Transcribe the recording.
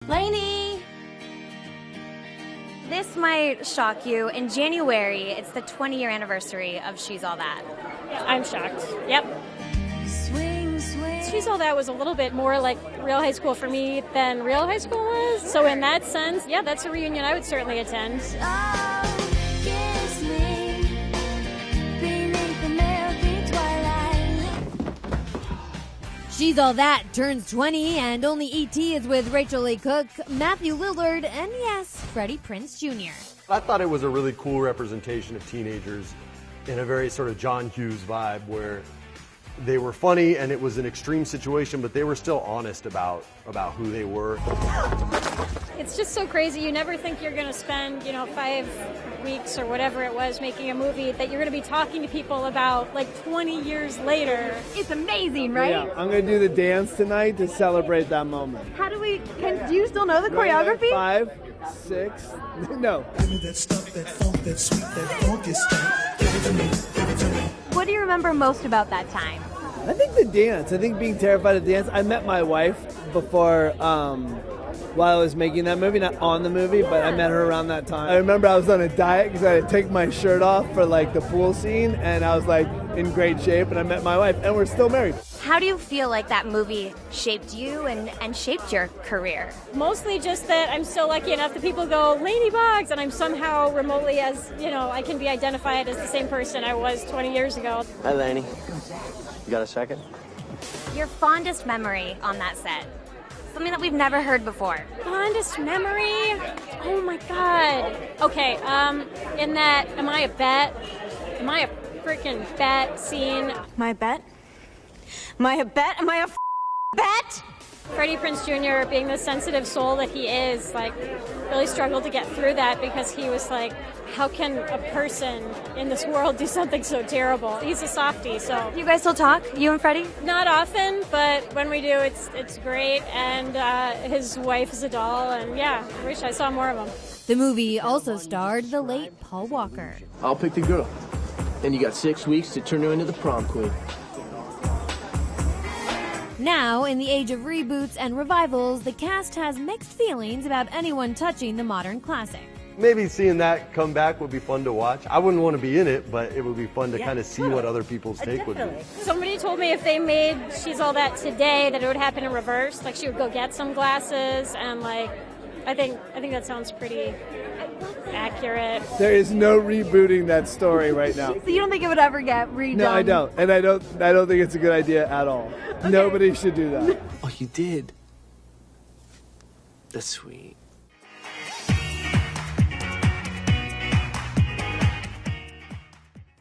Lainey! This might shock you. In January, it's the 20-year anniversary of She's All That. I'm shocked. Yep. Swing, swing. She's All That was a little bit more like real high school for me than real high school was. So in that sense, yeah, that's a reunion I would certainly attend. Oh, kiss me beneath the milky twilight. She's All That turns 20, and only E.T. is with Rachael Leigh Cook, Matthew Lillard, and yes, Freddie Prinze Jr. I thought it was a really cool representation of teenagers in a very sort of John Hughes vibe where they were funny and it was an extreme situation, but they were still honest about who they were. It's just so crazy. You never think you're going to spend, 5 weeks or whatever it was making a movie that you're going to be talking to people about like 20 years later. It's amazing, right? Yeah, I'm going to do the dance tonight to celebrate that moment. How do we, do you still know the choreography? 5, 6, no. Give me that stuff, that funk, that sweet, that funky stuff. Give it to me, give it to me. What do you remember most about that time? I think the dance. I think being terrified of dance. I met my wife before, while I was making that movie, not on the movie, but I met her around that time. I remember I was on a diet because I had to take my shirt off for like the pool scene, and I was like in great shape, and I met my wife, and we're still married. How do you feel like that movie shaped you and shaped your career? Mostly just that I'm so lucky enough that people go, Lainey Boggs, and I'm somehow remotely I can be identified as the same person I was 20 years ago. Hi, Lainey. You got a second? Your fondest memory on that set? Something that we've never heard before. Fondest memory? Oh my God. Okay, in that, am I a bet? Am I a freaking bet scene? Am I a bet? Am I a bet? Am I a bet? Freddie Prinze Jr., being the sensitive soul that he is, really struggled to get through that because he was like, how can a person in this world do something so terrible? He's a softie, so. You guys still talk, you and Freddie? Not often, but when we do, it's great, and his wife is a doll, and yeah, I wish I saw more of him. The movie also starred the late Paul Walker. I'll pick the girl. Then you got 6 weeks to turn her into the prom queen. Now, in the age of reboots and revivals, the cast has mixed feelings about anyone touching the modern classic. Maybe seeing that come back would be fun to watch. I wouldn't want to be in it, but it would be fun to kind of see what other people's take would be. Somebody told me if they made She's All That today, that it would happen in reverse. Like she would go get some glasses, and I think that sounds pretty accurate. There is no rebooting that story right now. So you don't think it would ever get redone? No, I don't. And I don't think it's a good idea at all. Okay. Nobody should do that. Oh, you did? That's sweet.